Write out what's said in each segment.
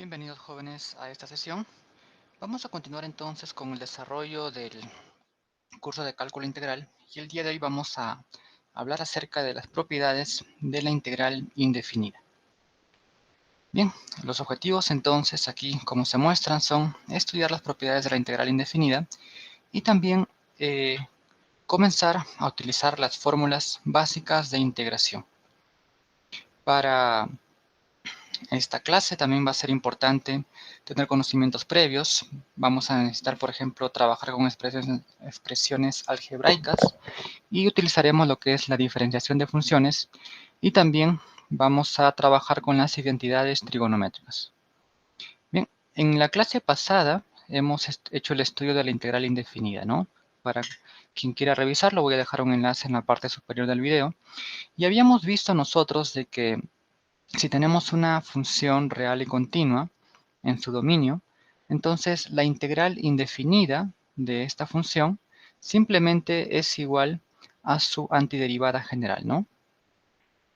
Bienvenidos jóvenes a esta sesión. Vamos a continuar entonces con el desarrollo del curso de cálculo integral y el día de hoy vamos a hablar acerca de las propiedades de la integral indefinida. Bien, los objetivos entonces aquí como se muestran son estudiar las propiedades de la integral indefinida y también comenzar a utilizar las fórmulas básicas de integración. Para esta clase también va a ser importante tener conocimientos previos. Vamos a necesitar, por ejemplo, trabajar con expresiones algebraicas y utilizaremos lo que es la diferenciación de funciones y también vamos a trabajar con las identidades trigonométricas. Bien, en la clase pasada hemos hecho el estudio de la integral indefinida, ¿no? Para quien quiera revisarlo voy a dejar un enlace en la parte superior del video. Y habíamos visto nosotros de que si tenemos una función real y continua en su dominio, entonces la integral indefinida de esta función simplemente es igual a su antiderivada general, ¿no?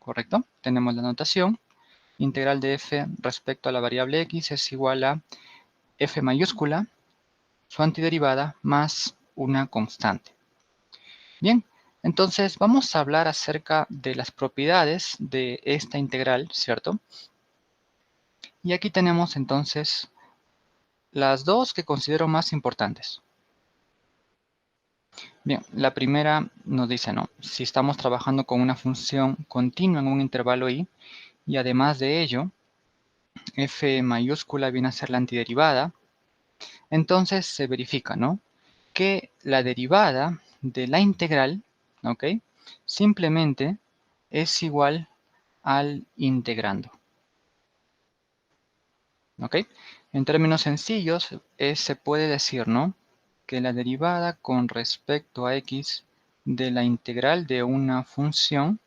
¿Correcto? Tenemos la notación. Integral de f respecto a la variable x es igual a f mayúscula, su antiderivada, más una constante. Bien, entonces vamos a hablar acerca de las propiedades de esta integral, ¿cierto? Y aquí tenemos entonces las dos que considero más importantes. Bien, la primera nos dice, ¿no? Si estamos trabajando con una función continua en un intervalo i, y además de ello, f mayúscula viene a ser la antiderivada, entonces se verifica, ¿no? Que la derivada de la integral, ¿ok? Simplemente es igual al integrando, ¿ok? En términos sencillos, se puede decir, ¿no? Que la derivada con respecto a x de la integral de una función,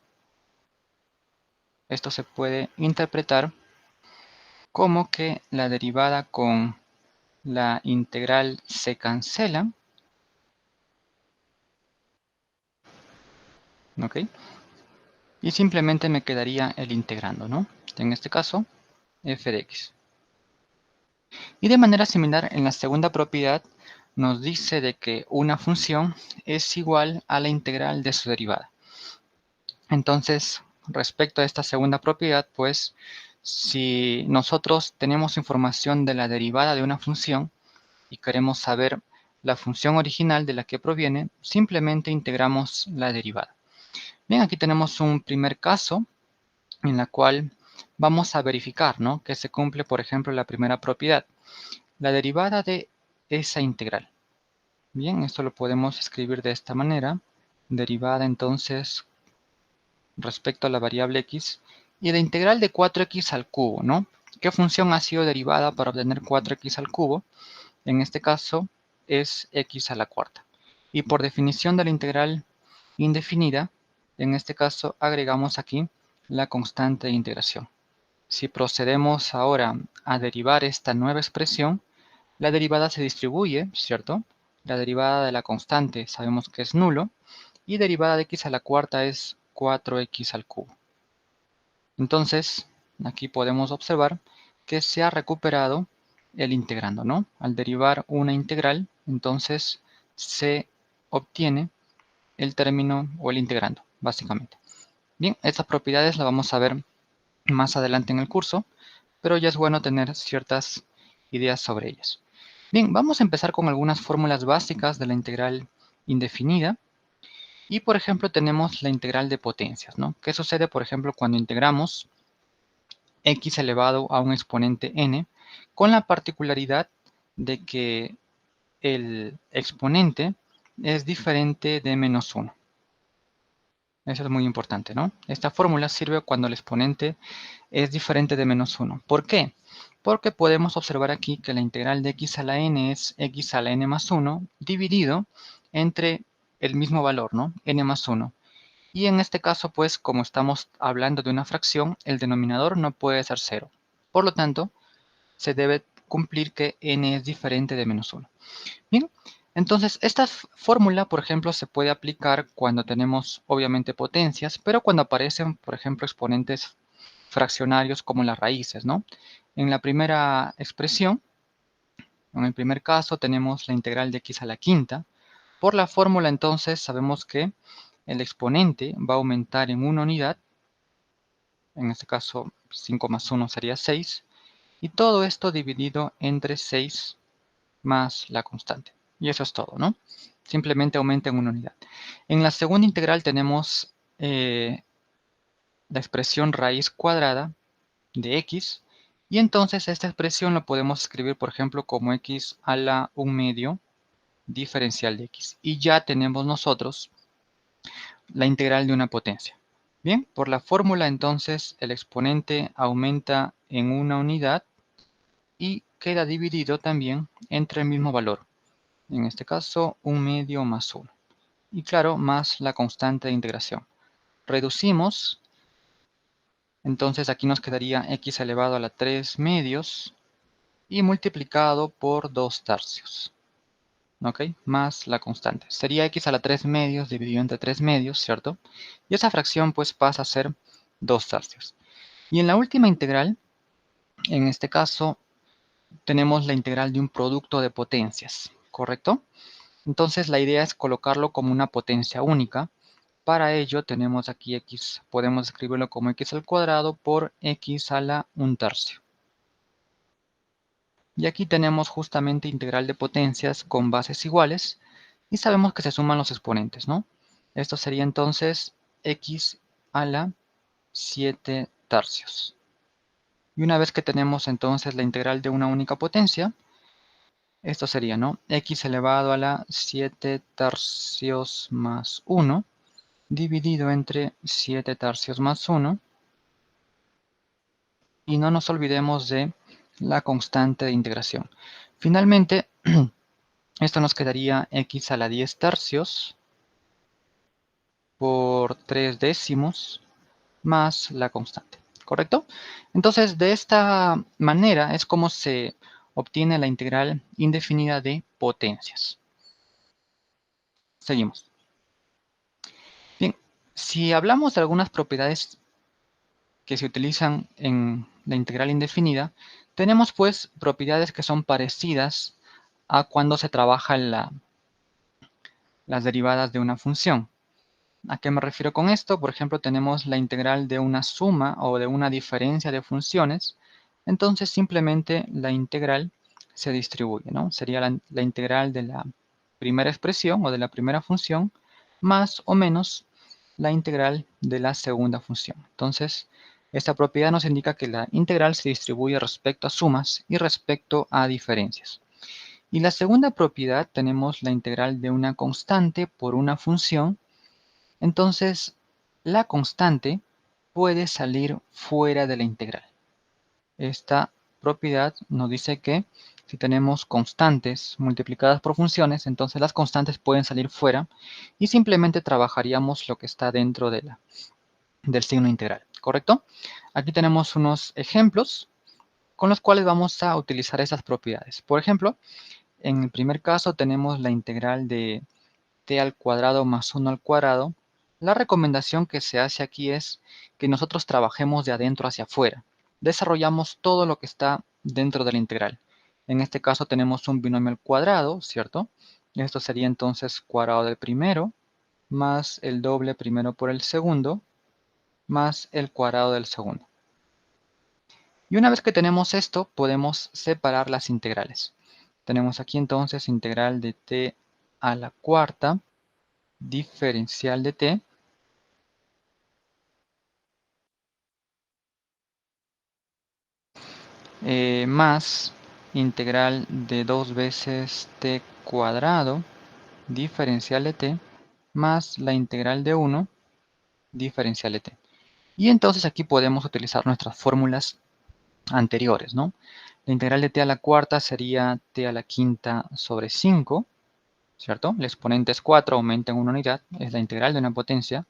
esto se puede interpretar como que la derivada con la integral se cancela, ¿ok? Y simplemente me quedaría el integrando, ¿no? En este caso, f de x. Y de manera similar, en la segunda propiedad nos dice de que una función es igual a la integral de su derivada. Entonces, respecto a esta segunda propiedad, pues, si nosotros tenemos información de la derivada de una función y queremos saber la función original de la que proviene, simplemente integramos la derivada. Bien, aquí tenemos un primer caso en la cual vamos a verificar, ¿no? Que se cumple, por ejemplo, la primera propiedad, la derivada de esa integral. Bien, esto lo podemos escribir de esta manera, derivada entonces respecto a la variable x y la integral de 4x al cubo, ¿no? ¿Qué función ha sido derivada para obtener 4x al cubo? En este caso es x a la cuarta. Y por definición de la integral indefinida, en este caso agregamos aquí la constante de integración. Si procedemos ahora a derivar esta nueva expresión, la derivada se distribuye, ¿cierto? La derivada de la constante sabemos que es nulo y derivada de x a la cuarta es 4x al cubo. Entonces, aquí podemos observar que se ha recuperado el integrando, ¿no? Al derivar una integral, entonces se obtiene el término o el integrando, básicamente. Bien, estas propiedades las vamos a ver más adelante en el curso, pero ya es bueno tener ciertas ideas sobre ellas. Bien, vamos a empezar con algunas fórmulas básicas de la integral indefinida. Y, por ejemplo, tenemos la integral de potencias, ¿no? ¿Qué sucede, por ejemplo, cuando integramos x elevado a un exponente n, con la particularidad de que el exponente es diferente de menos 1? Eso es muy importante, ¿no? Esta fórmula sirve cuando el exponente es diferente de menos 1. ¿Por qué? Porque podemos observar aquí que la integral de x a la n es x a la n más 1 dividido entre el mismo valor, ¿no? N más 1. Y en este caso, pues, como estamos hablando de una fracción, el denominador no puede ser 0. Por lo tanto, se debe cumplir que n es diferente de menos 1. Bien, entonces esta fórmula, por ejemplo, se puede aplicar cuando tenemos, obviamente, potencias, pero cuando aparecen, por ejemplo, exponentes fraccionarios como las raíces, ¿no? En la primera expresión, en el primer caso, tenemos la integral de x a la quinta. Por la fórmula, entonces, sabemos que el exponente va a aumentar en una unidad. En este caso, 5 más 1 sería 6. Y todo esto dividido entre 6 más la constante. Y eso es todo, ¿no? Simplemente aumenta en una unidad. En la segunda integral tenemos la expresión raíz cuadrada de x. Y entonces esta expresión la podemos escribir, por ejemplo, como x a la 1/2 diferencial de x. Y ya tenemos nosotros la integral de una potencia. Bien, por la fórmula entonces el exponente aumenta en una unidad y queda dividido también entre el mismo valor. En este caso, 1/2 más 1. Y claro, más la constante de integración. Reducimos, entonces aquí nos quedaría x elevado a la 3 medios y multiplicado por 2 tercios. ¿Ok? Más la constante. Sería x a la 3 medios dividido entre 3 medios, ¿cierto? Y esa fracción pues pasa a ser 2 tercios. Y en la última integral, en este caso, tenemos la integral de un producto de potencias, ¿correcto? Entonces la idea es colocarlo como una potencia única. Para ello tenemos aquí x, podemos escribirlo como x al cuadrado por x a la 1/3. Y aquí tenemos justamente integral de potencias con bases iguales y sabemos que se suman los exponentes, ¿no? Esto sería entonces x a la 7 tercios. Y una vez que tenemos entonces la integral de una única potencia, esto sería, ¿no? X elevado a la 7 tercios más 1 dividido entre 7 tercios más 1. Y no nos olvidemos de la constante de integración. Finalmente, esto nos quedaría x a la 10 tercios por 3 décimos más la constante, ¿correcto? Entonces, de esta manera es como se obtiene la integral indefinida de potencias. Seguimos. Bien, si hablamos de algunas propiedades que se utilizan en la integral indefinida, tenemos pues propiedades que son parecidas a cuando se trabaja las derivadas de una función. ¿A qué me refiero con esto? Por ejemplo, tenemos la integral de una suma o de una diferencia de funciones. Entonces, simplemente la integral se distribuye, ¿no? Sería la integral de la primera expresión o de la primera función más o menos la integral de la segunda función. Entonces, esta propiedad nos indica que la integral se distribuye respecto a sumas y respecto a diferencias. Y la segunda propiedad tenemos la integral de una constante por una función. Entonces, la constante puede salir fuera de la integral. Esta propiedad nos dice que si tenemos constantes multiplicadas por funciones, entonces las constantes pueden salir fuera y simplemente trabajaríamos lo que está dentro del signo integral, ¿correcto? Aquí tenemos unos ejemplos con los cuales vamos a utilizar esas propiedades. Por ejemplo, en el primer caso tenemos la integral de t al cuadrado más 1 al cuadrado. La recomendación que se hace aquí es que nosotros trabajemos de adentro hacia afuera. Desarrollamos todo lo que está dentro de la integral. En este caso tenemos un binomio al cuadrado, ¿cierto? Esto sería entonces cuadrado del primero más el doble primero por el segundo más el cuadrado del segundo. Y una vez que tenemos esto, podemos separar las integrales. Tenemos aquí entonces integral de t a la cuarta diferencial de t más integral de 2 veces t cuadrado diferencial de t más la integral de 1 diferencial de t. Y entonces aquí podemos utilizar nuestras fórmulas anteriores, ¿no? La integral de t a la cuarta sería t a la quinta sobre 5, ¿cierto? El exponente es 4, aumenta en una unidad, es la integral de una potencia,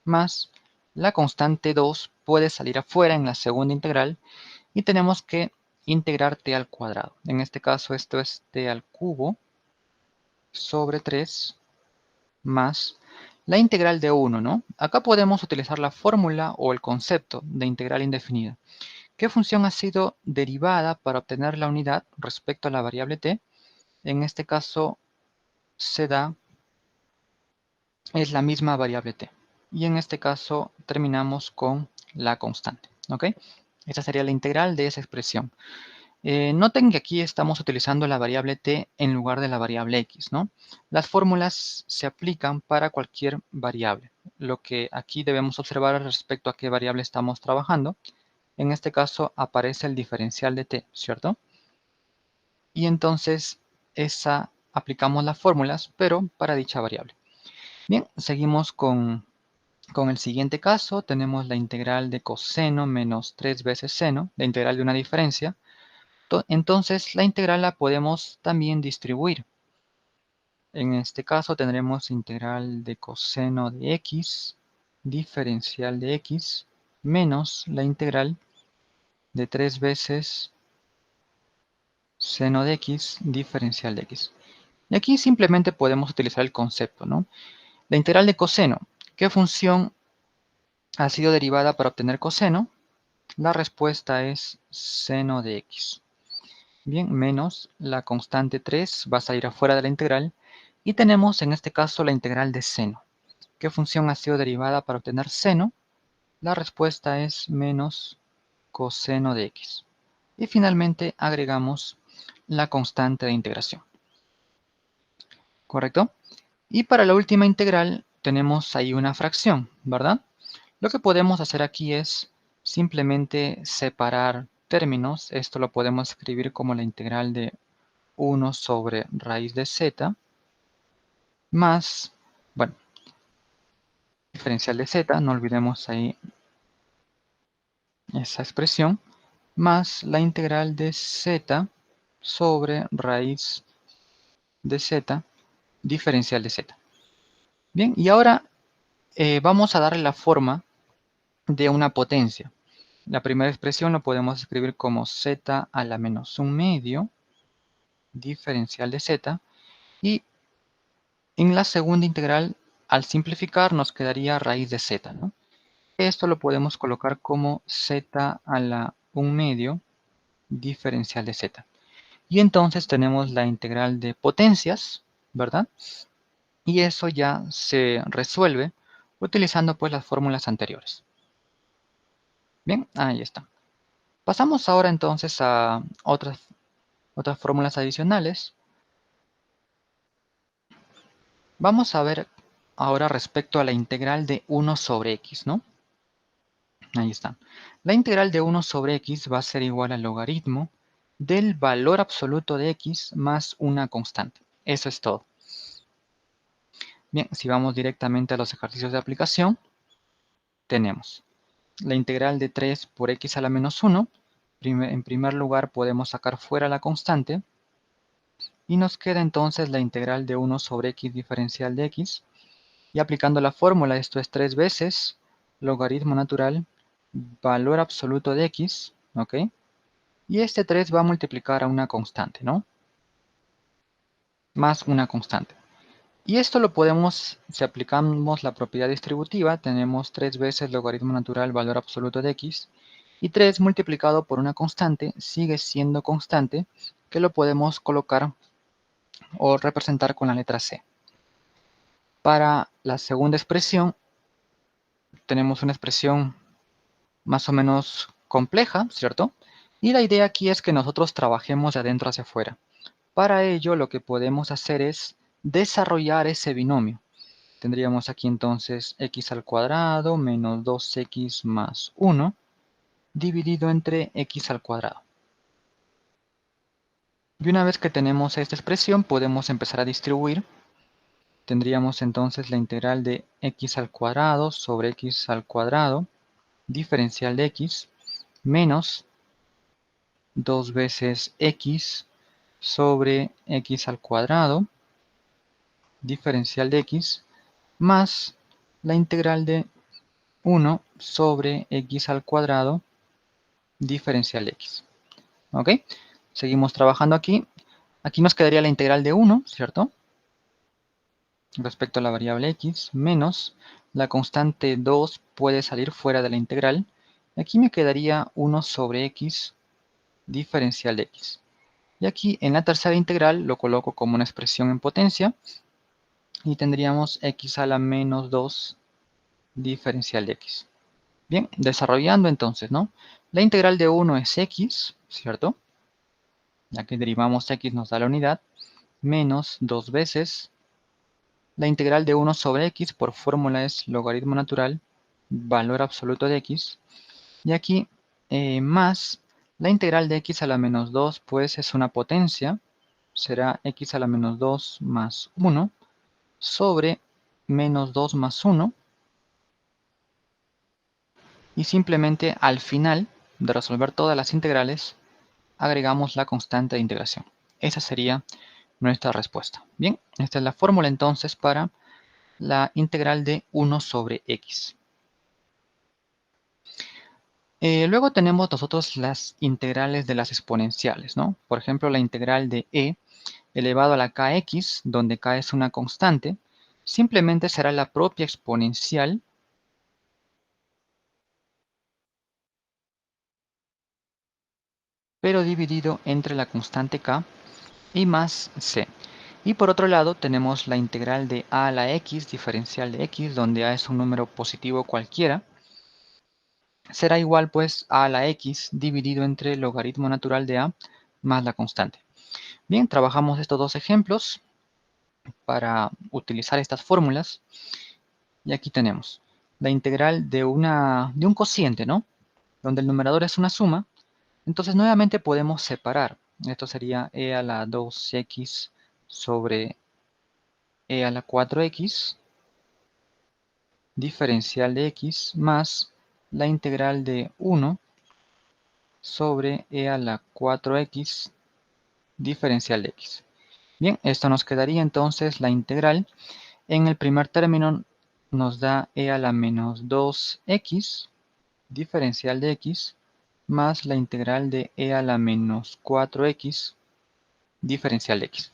más la constante 2 puede salir afuera en la segunda integral y tenemos que integrar t al cuadrado. En este caso esto es t al cubo sobre 3 más La integral de 1, ¿no? Acá podemos utilizar la fórmula o el concepto de integral indefinida. ¿Qué función ha sido derivada para obtener la unidad respecto a la variable t? En este caso, se da, es la misma variable t. Y en este caso, terminamos con la constante, ¿ok? Esta sería la integral de esa expresión. Noten que aquí estamos utilizando la variable t en lugar de la variable x, ¿no? Las fórmulas se aplican para cualquier variable. Lo que aquí debemos observar respecto a qué variable estamos trabajando, en este caso aparece el diferencial de t, ¿cierto? Y entonces aplicamos las fórmulas, pero para dicha variable. Bien, seguimos con el siguiente caso. Tenemos la integral de coseno menos 3 veces seno, la integral de una diferencia. Entonces la integral la podemos también distribuir. En este caso tendremos integral de coseno de x, diferencial de x, menos la integral de 3 veces seno de x, diferencial de x. Y aquí simplemente podemos utilizar el concepto, ¿no? La integral de coseno, ¿qué función ha sido derivada para obtener coseno? La respuesta es seno de x. Bien, menos la constante 3 va a salir afuera de la integral. Y tenemos en este caso la integral de seno. ¿Qué función ha sido derivada para obtener seno? La respuesta es menos coseno de x. Y finalmente agregamos la constante de integración. ¿Correcto? Y para la última integral tenemos ahí una fracción, ¿verdad? Lo que podemos hacer aquí es simplemente separar términos. Esto lo podemos escribir como la integral de 1 sobre raíz de z más, bueno, diferencial de z, no olvidemos ahí esa expresión, más la integral de z sobre raíz de z, diferencial de z. Bien, y ahora vamos a darle la forma de una potencia. La primera expresión lo podemos escribir como z a la menos 1 medio, diferencial de z, y en la segunda integral, al simplificar, nos quedaría raíz de z, ¿no? Esto lo podemos colocar como z a la 1 medio, diferencial de z. Y entonces tenemos la integral de potencias, ¿verdad? Y eso ya se resuelve utilizando pues las fórmulas anteriores. Bien, ahí está. Pasamos ahora entonces a otras fórmulas adicionales. Vamos a ver ahora respecto a la integral de 1 sobre x, ¿no? Ahí está. La integral de 1 sobre x va a ser igual al logaritmo del valor absoluto de x más una constante. Eso es todo. Bien, si vamos directamente a los ejercicios de aplicación, tenemos la integral de 3 por x a la menos 1. En primer lugar podemos sacar fuera la constante y nos queda entonces la integral de 1 sobre x diferencial de x. Y aplicando la fórmula, esto es 3 veces logaritmo natural, valor absoluto de x, ¿ok? Y este 3 va a multiplicar a una constante, ¿no? Más una constante. Y esto lo podemos, si aplicamos la propiedad distributiva, tenemos 3 veces logaritmo natural, valor absoluto de x, y 3 multiplicado por una constante sigue siendo constante, que lo podemos colocar o representar con la letra c. Para la segunda expresión, tenemos una expresión más o menos compleja, ¿cierto? Y la idea aquí es que nosotros trabajemos de adentro hacia afuera. Para ello, lo que podemos hacer es desarrollar ese binomio. Tendríamos aquí entonces x al cuadrado menos 2x más 1 dividido entre x al cuadrado. Y una vez que tenemos esta expresión, podemos empezar a distribuir. Tendríamos entonces la integral de x al cuadrado sobre x al cuadrado, diferencial de x, menos 2 veces x sobre x al cuadrado, diferencial de x, más la integral de 1 sobre x al cuadrado, diferencial de x. ¿Ok? Seguimos trabajando aquí. Aquí nos quedaría la integral de 1, ¿cierto? respecto a la variable x menos la constante 2 puede salir fuera de la integral. Aquí me quedaría 1 sobre x diferencial de x. Y aquí en la tercera integral lo coloco como una expresión en potencia y tendríamos x a la menos 2 diferencial de x. Bien, desarrollando entonces, ¿no? La integral de 1 es x, ¿cierto? Ya que derivamos x nos da la unidad, menos 2 veces la integral de 1 sobre x, por fórmula es logaritmo natural, valor absoluto de x. Y aquí, más la integral de x a la menos 2, pues es una potencia, será x a la menos 2 más 1 sobre menos 2 más 1. Y simplemente al final de resolver todas las integrales, agregamos la constante de integración. Esa sería nuestra respuesta. Bien, esta es la fórmula entonces para la integral de 1 sobre x. Luego tenemos nosotros las integrales de las exponenciales, ¿no? Por ejemplo, la integral de e elevado a la kx, donde k es una constante, simplemente será la propia exponencial pero dividido entre la constante k y más c. Y por otro lado tenemos la integral de a a la x diferencial de x, donde a es un número positivo cualquiera, será igual pues a la x dividido entre el logaritmo natural de a más la constante. Bien, trabajamos estos dos ejemplos para utilizar estas fórmulas. Y aquí tenemos la integral de un cociente, ¿no? Donde el numerador es una suma. Entonces nuevamente podemos separar. Esto sería e a la 2x sobre e a la 4x diferencial de x más la integral de 1 sobre e a la 4x diferencial de x. Bien, esto nos quedaría entonces la integral. En el primer término nos da e a la menos 2x diferencial de x más la integral de e a la menos 4x diferencial de x.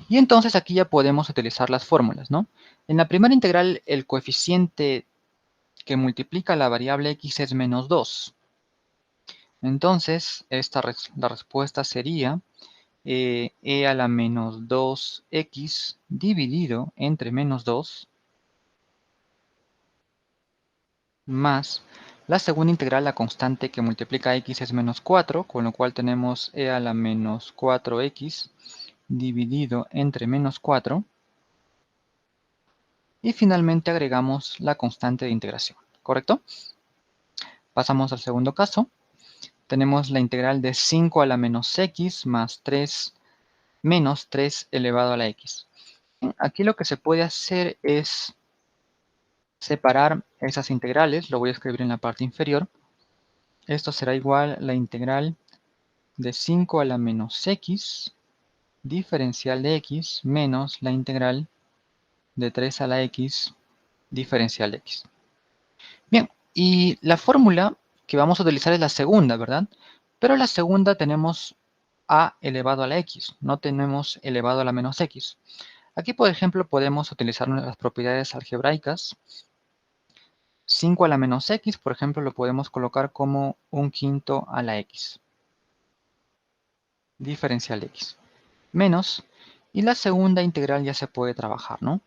Y entonces aquí ya podemos utilizar las fórmulas, ¿no? En la primera integral el coeficiente que multiplica la variable x es menos 2. Entonces la respuesta sería e a la menos 2x dividido entre menos 2 más la segunda integral, la constante que multiplica x es menos 4, con lo cual tenemos e a la menos 4x dividido entre menos 4. Y finalmente agregamos la constante de integración, ¿correcto? Pasamos al segundo caso. Tenemos la integral de 5 a la menos x más 3 menos 3 elevado a la x. Aquí lo que se puede hacer es separar esas integrales. Lo voy a escribir en la parte inferior. Esto será igual a la integral de 5 a la menos x diferencial de x menos la integral de 3 a la x diferencial de x. Bien, y la fórmula que vamos a utilizar es la segunda, ¿verdad? Pero la segunda tenemos a elevado a la x, no tenemos elevado a la menos x. Aquí, por ejemplo, podemos utilizar las propiedades algebraicas. 5 a la menos x, por ejemplo, lo podemos colocar como 1/5 a la x, diferencial de x, menos, y la segunda integral ya se puede trabajar, ¿no?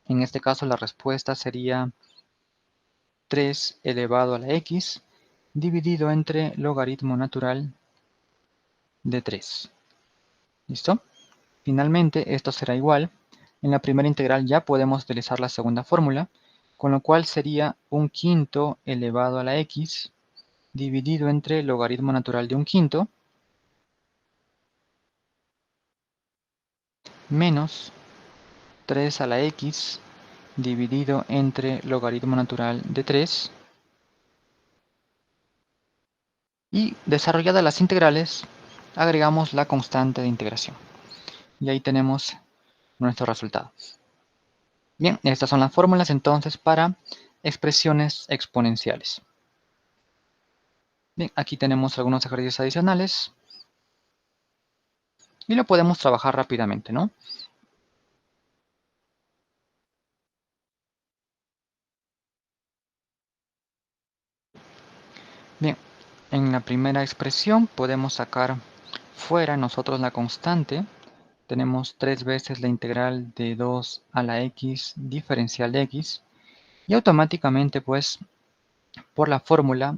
En este caso la respuesta sería 3 elevado a la x dividido entre logaritmo natural de 3. ¿Listo? Finalmente, esto será igual. En la primera integral ya podemos utilizar la segunda fórmula, con lo cual sería 1/5 elevado a la x dividido entre logaritmo natural de 1/5 menos 3 a la x dividido entre logaritmo natural de 3. Y desarrolladas las integrales, agregamos la constante de integración. Y ahí tenemos nuestro resultado. Bien, estas son las fórmulas entonces para expresiones exponenciales. Bien, aquí tenemos algunos ejercicios adicionales y lo podemos trabajar rápidamente, ¿no? En la primera expresión podemos sacar fuera nosotros la constante. Tenemos 3 veces la integral de 2 a la x diferencial de x. Y automáticamente, pues, por la fórmula,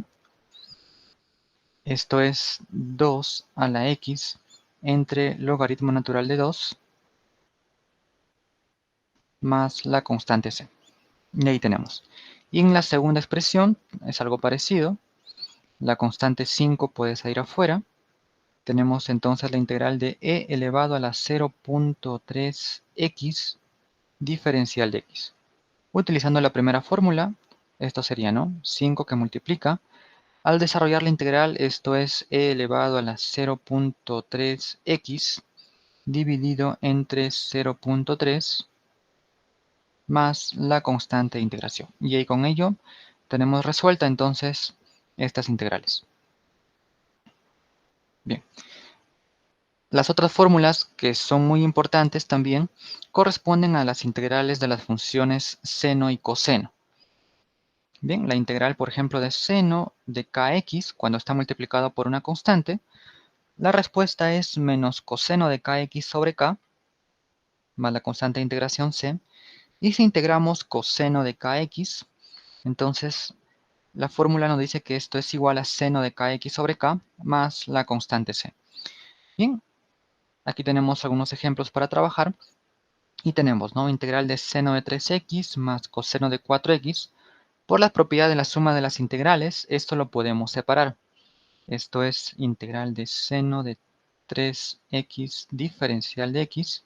esto es 2 a la x entre logaritmo natural de 2 más la constante c. Y ahí tenemos. Y en la segunda expresión es algo parecido. La constante 5 puede salir afuera. Tenemos entonces la integral de e elevado a la 0.3x diferencial de x. Utilizando la primera fórmula, esto sería, ¿no?, 5 que multiplica. Al desarrollar la integral, esto es e elevado a la 0.3x dividido entre 0.3 más la constante de integración. Y ahí con ello tenemos resuelta entonces estas integrales. Bien. Las otras fórmulas que son muy importantes también corresponden a las integrales de las funciones seno y coseno. Bien, la integral, por ejemplo, de seno de kx cuando está multiplicado por una constante, la respuesta es menos coseno de kx sobre k más la constante de integración c. Y si integramos coseno de kx, entonces la fórmula nos dice que esto es igual a seno de kx sobre k más la constante c. Bien, aquí tenemos algunos ejemplos para trabajar. Y tenemos, ¿no?, integral de seno de 3x más coseno de 4x. Por las propiedades de la suma de las integrales, esto lo podemos separar. Esto es integral de seno de 3x diferencial de x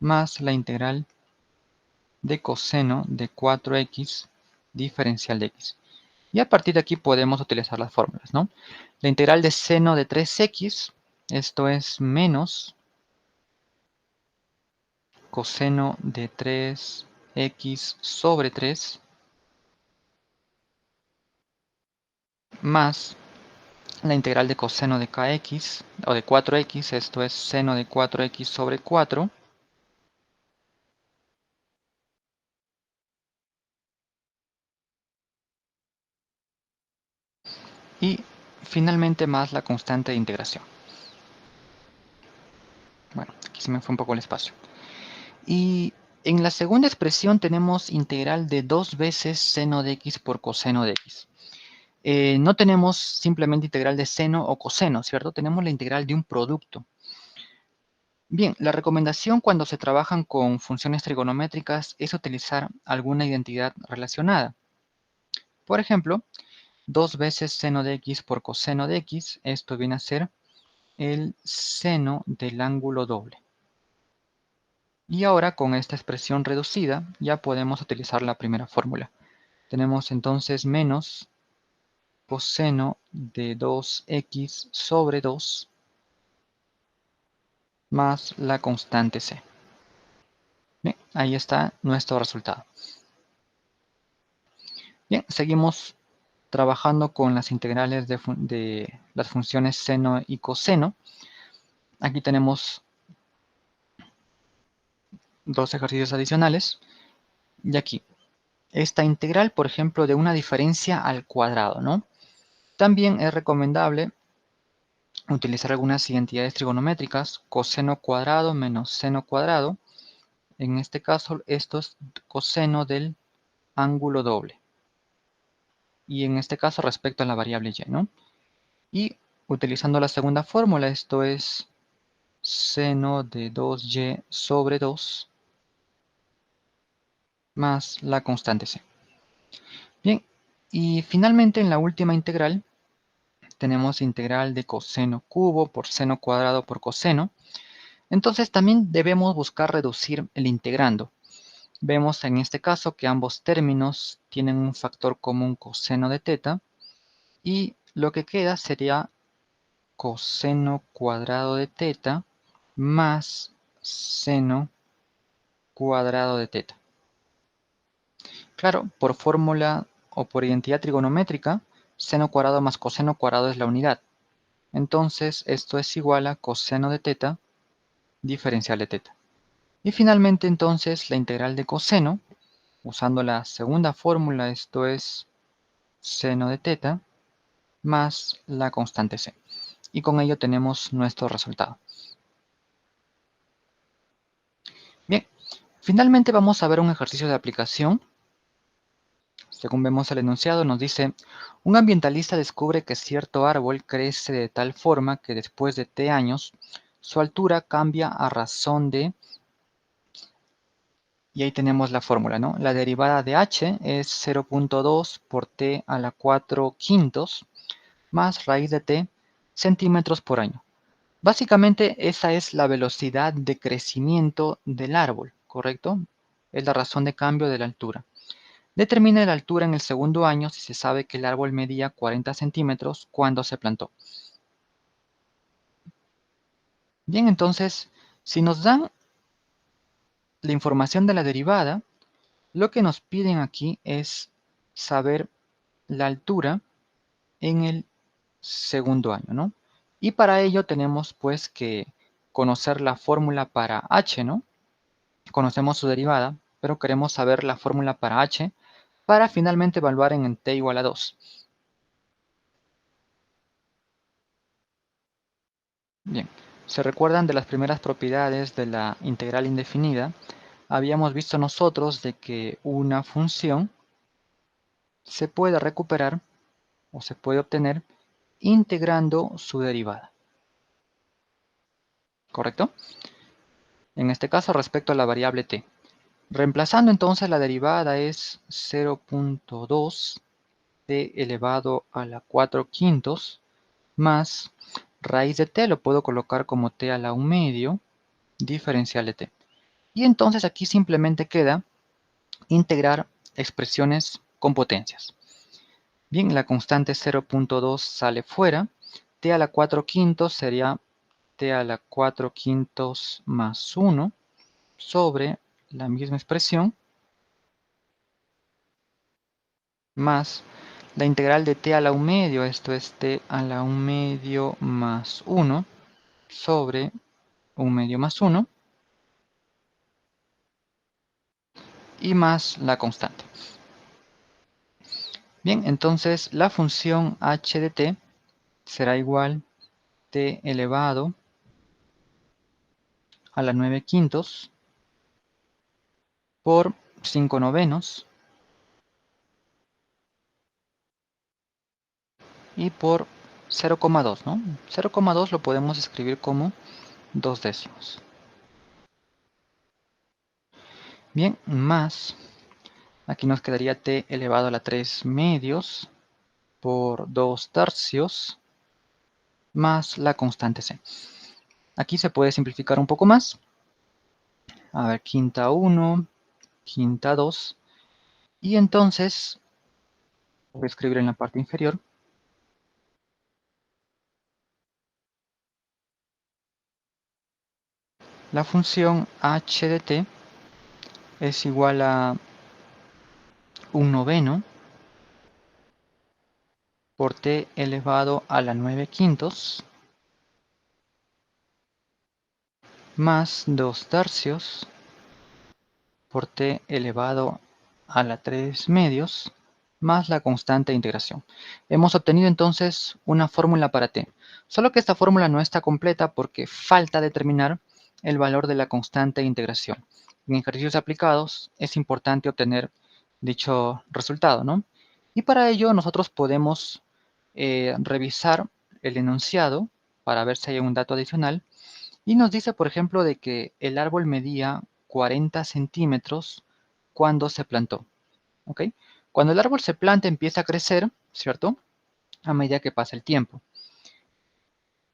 más la integral de coseno de 4x diferencial de x. Y a partir de aquí podemos utilizar las fórmulas, ¿no? La integral de seno de 3x, esto es menos coseno de 3x sobre 3 más la integral de coseno de kx o de 4x, esto es seno de 4x sobre 4 y finalmente más la constante de integración. Bueno, aquí se me fue un poco el espacio. Y en la segunda expresión tenemos integral de 2 veces seno de x por coseno de x. No tenemos simplemente integral de seno o coseno, ¿cierto? Tenemos la integral de un producto. Bien, la recomendación cuando se trabajan con funciones trigonométricas es utilizar alguna identidad relacionada. Por ejemplo, 2 veces seno de x por coseno de x, esto viene a ser el seno del ángulo doble. Y ahora con esta expresión reducida ya podemos utilizar la primera fórmula. Tenemos entonces menos coseno de 2x sobre 2 más la constante c. Bien, ahí está nuestro resultado. Bien, seguimos trabajando con las integrales de las funciones seno y coseno. Aquí tenemos dos ejercicios adicionales. Y aquí, esta integral, por ejemplo, de una diferencia al cuadrado, ¿no? También es recomendable utilizar algunas identidades trigonométricas, coseno cuadrado menos seno cuadrado. En este caso, esto es coseno del ángulo doble. Y en este caso, respecto a la variable y, ¿no? Y utilizando la segunda fórmula, esto es seno de 2y sobre 2 más la constante c. Bien, y finalmente en la última integral tenemos integral de coseno cubo por seno cuadrado por coseno. Entonces también debemos buscar reducir el integrando. Vemos en este caso que ambos términos tienen un factor común coseno de teta y lo que queda sería coseno cuadrado de teta más seno cuadrado de teta. Claro, por fórmula o por identidad trigonométrica, seno cuadrado más coseno cuadrado es la unidad. Entonces esto es igual a coseno de teta diferencial de teta. Y finalmente entonces la integral de coseno, usando la segunda fórmula, esto es seno de teta más la constante c. Y con ello tenemos nuestro resultado. Bien, finalmente vamos a ver un ejercicio de aplicación. Según vemos el enunciado, nos dice, un ambientalista descubre que cierto árbol crece de tal forma que después de T años, su altura cambia a razón de, y ahí tenemos la fórmula, ¿no? La derivada de h es 0.2 por t a la 4 quintos más raíz de t centímetros por año. Básicamente esa es la velocidad de crecimiento del árbol, ¿correcto? Es la razón de cambio de la altura. Determine la altura en el segundo año si se sabe que el árbol medía 40 centímetros cuando se plantó. Bien, entonces, si nos dan la información de la derivada, lo que nos piden aquí es saber la altura en el segundo año, ¿no? Y para ello tenemos pues que conocer la fórmula para h, ¿no? Conocemos su derivada, pero queremos saber la fórmula para h para finalmente evaluar en t igual a 2. Bien, ¿se recuerdan de las primeras propiedades de la integral indefinida? Habíamos visto nosotros de que una función se puede recuperar o se puede obtener integrando su derivada, ¿correcto? En este caso respecto a la variable t. Reemplazando entonces la derivada es 0.2 t elevado a la 4 quintos más raíz de t, lo puedo colocar como t a la 1 medio, diferencial de t. Y entonces aquí simplemente queda integrar expresiones con potencias. Bien, la constante 0.2 sale fuera, t a la 4 quintos sería t a la 4 quintos más 1 sobre la misma expresión más la integral de t a la 1 medio, esto es t a la 1 medio más 1 sobre 1 medio más 1 y más la constante. Bien, entonces la función h de t será igual t elevado a la 9 quintos por 5 novenos y por 0,2, ¿no? 0,2 lo podemos escribir como 2 décimos. Bien, más, aquí nos quedaría t elevado a la 3 medios por 2 tercios más la constante c. Aquí se puede simplificar un poco más. A ver, quinta 1, quinta 2. Y entonces, voy a escribir en la parte inferior. La función h de t es igual a 1 noveno por t elevado a la 9 quintos más 2 tercios por t elevado a la 3 medios más la constante de integración. Hemos obtenido entonces una fórmula para t, solo que esta fórmula no está completa porque falta determinar el valor de la constante de integración. En ejercicios aplicados es importante obtener dicho resultado, ¿no? Y para ello nosotros podemos revisar el enunciado para ver si hay un dato adicional y nos dice, por ejemplo, de que el árbol medía 40 centímetros cuando se plantó. ¿Ok? Cuando el árbol se planta empieza a crecer, ¿cierto? A medida que pasa el tiempo.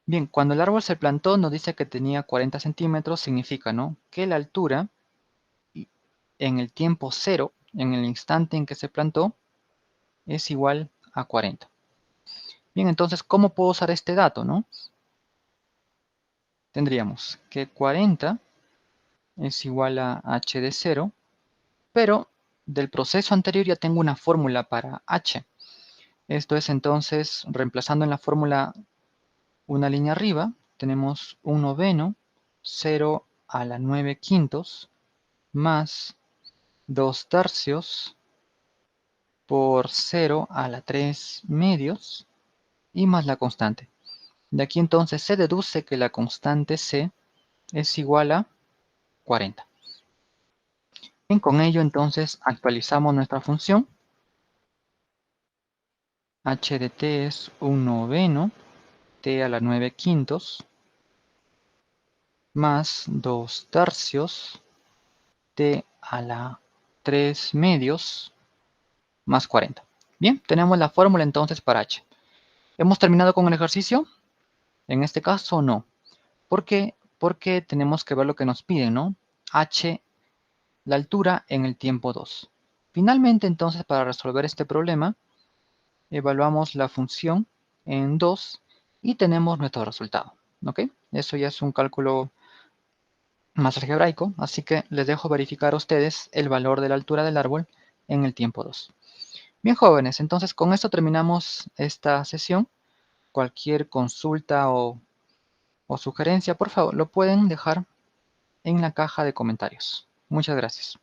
Bien, cuando el árbol se plantó nos dice que tenía 40 centímetros, significa, ¿no? Que la altura en el tiempo cero, en el instante en que se plantó, es igual a 40. Bien, entonces, ¿cómo puedo usar este dato, no? Tendríamos que 40 es igual a h de 0, pero del proceso anterior ya tengo una fórmula para h. Esto es entonces, reemplazando en la fórmula una línea arriba, tenemos 1 noveno, 0 a la 9 quintos, más 2 tercios por 0 a la 3 medios, y más la constante. De aquí entonces se deduce que la constante C es igual a 40. Bien, con ello entonces actualizamos nuestra función. H de t es 1/9 t a la 9/5 más 2/3 t a la 3/2 más 40. Bien, tenemos la fórmula entonces para h. ¿Hemos terminado con el ejercicio? En este caso no. ¿Por qué? Porque tenemos que ver lo que nos piden, ¿no? H, la altura en el tiempo 2. Finalmente entonces para resolver este problema, evaluamos la función en 2 y tenemos nuestro resultado. ¿Ok? Eso ya es un cálculo más algebraico, así que les dejo verificar a ustedes el valor de la altura del árbol en el tiempo 2. Bien, jóvenes, entonces con esto terminamos esta sesión. Cualquier consulta o sugerencia, por favor, lo pueden dejar en la caja de comentarios. Muchas gracias.